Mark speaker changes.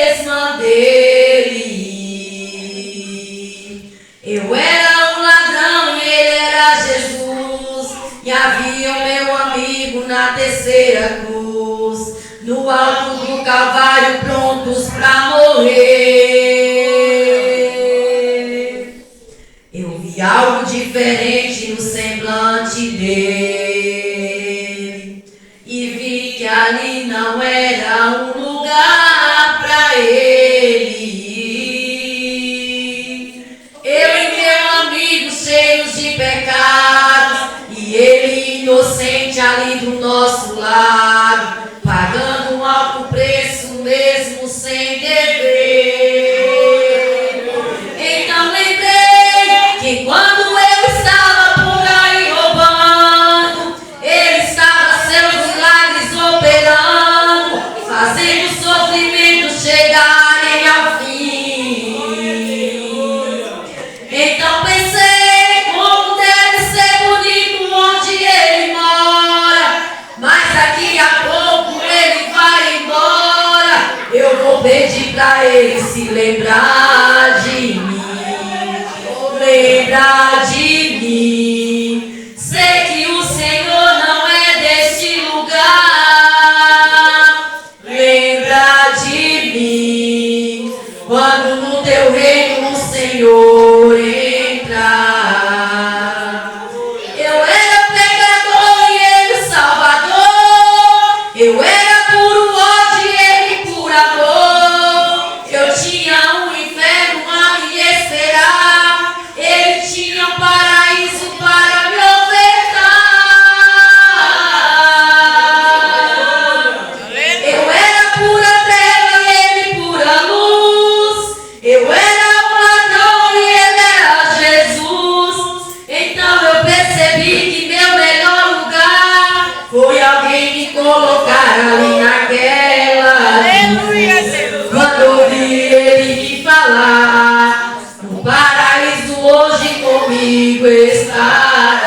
Speaker 1: quaresma dele. Eu era um ladrão e ele era Jesus, e havia o meu amigo na terceira cruz, no alto do Calvário, prontos pra morrer. Eu vi algo diferente no semblante dele, e vi que ali não era um lugar pra ele. Eu e meu amigo cheios de pecados, e ele inocente ali do nosso lado, pagando um alto preço mesmo sem dever. Então lembrei que quando eu estava por aí roubando, ele estava seus milagres operando, fazendo o sofrimento chegarem ao fim. Então pensei como deve ser bonito onde ele mora, mas daqui a pouco ele vai embora. Eu vou pedir pra ele se lembrar de mim, lembrar de mim. Sei que o Senhor não é deste lugar. Lembra de mim quando no teu reino o Senhor entrar. Eu era pecador e ele salvador. Eu era puro ódio e ele por amor. Eu tinha um inferno a me esperar, ele tinha um paraíso para me ofertar. Eu era pura treva e ele pura luz. Eu era um ladrão e ele era Jesus. Então eu percebi que meu melhor lugar foi alguém me colocar ali naquela cruz. Quando ouvi ele me falar, no paraíso hoje comigo estará.